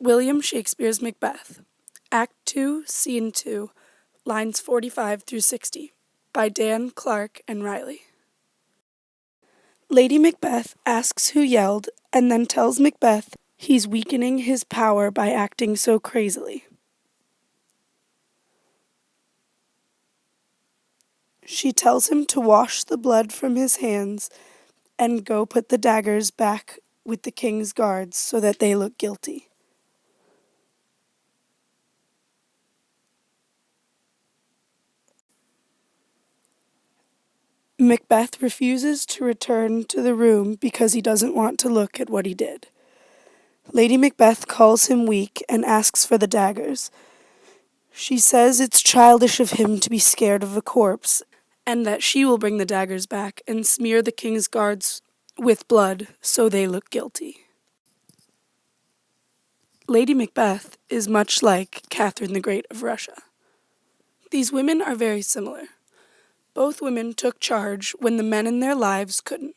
William Shakespeare's Macbeth, Act 2, Scene 2, lines 45 through 60, by Dan, Clark, and Riley. Lady Macbeth asks who yelled and then tells Macbeth he's weakening his power by acting so crazily. She tells him to wash the blood from his hands and go put the daggers back with the king's guards so that they look guilty. Macbeth refuses to return to the room because he doesn't want to look at what he did. Lady Macbeth calls him weak and asks for the daggers. She says it's childish of him to be scared of a corpse, and that she will bring the daggers back and smear the king's guards with blood so they look guilty. Lady Macbeth is much like Catherine the Great of Russia. These women are very similar. Both women took charge when the men in their lives couldn't.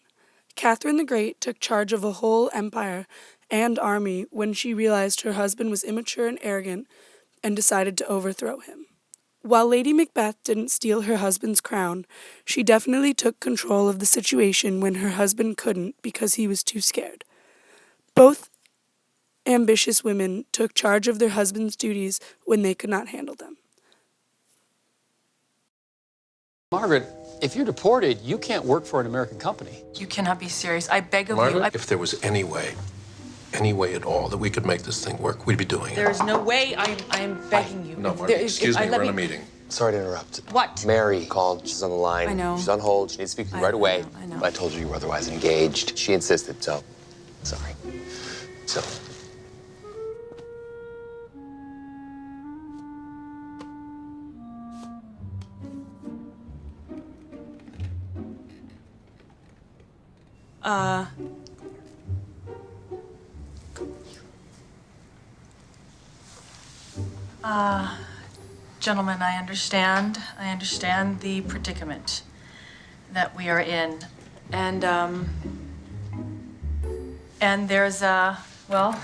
Catherine the Great took charge of a whole empire and army when she realized her husband was immature and arrogant and decided to overthrow him. While Lady Macbeth didn't steal her husband's crown, she definitely took control of the situation when her husband couldn't because he was too scared. Both ambitious women took charge of their husbands' duties when they could not handle them. Margaret, if you're deported, you can't work for an American company. You cannot be serious. I beg of Margaret, you. if there was any way at all that we could make this thing work, we'd be doing it. There is no way. I am begging you. No, Margaret, excuse me, we're in a meeting. Sorry to interrupt. What? Mary called. She's on the line. I know. She's on hold. She needs to speak to you right away. I know. But I told her you were otherwise engaged. She insisted, so sorry. So. Gentlemen, I understand. I understand the predicament that we are in. And there's, well,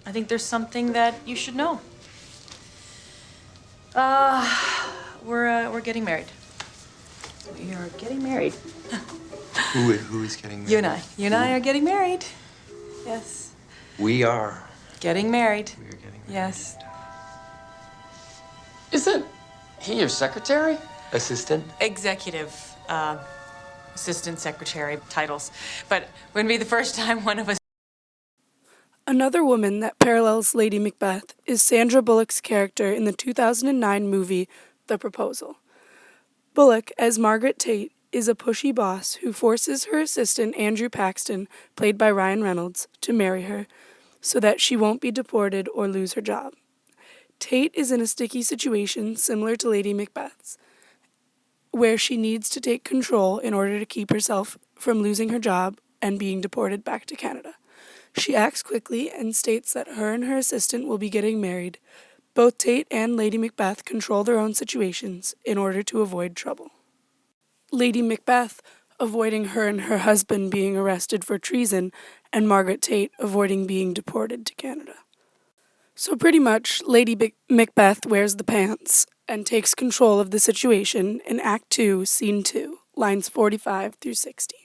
I think there's something that you should know. We're getting married. We are getting married. Who is getting married? You and I. You and I are getting married. Yes. We are. Getting married. We are getting married. Yes. Isn't he your secretary? Assistant? Executive, assistant secretary titles. But wouldn't be the first time one of us. Another woman that parallels Lady Macbeth is Sandra Bullock's character in the 2009 movie The Proposal. Bullock, as Margaret Tate, is a pushy boss who forces her assistant Andrew Paxton, played by Ryan Reynolds, to marry her so that she won't be deported or lose her job. Tate is in a sticky situation similar to Lady Macbeth's, where she needs to take control in order to keep herself from losing her job and being deported back to Canada. She acts quickly and states that her and her assistant will be getting married. Both Tate and Lady Macbeth control their own situations in order to avoid trouble. Lady Macbeth avoiding her and her husband being arrested for treason, and Margaret Tate avoiding being deported to Canada. So pretty much, Lady Macbeth wears the pants and takes control of the situation in Act 2, Scene 2, lines 45 through 60.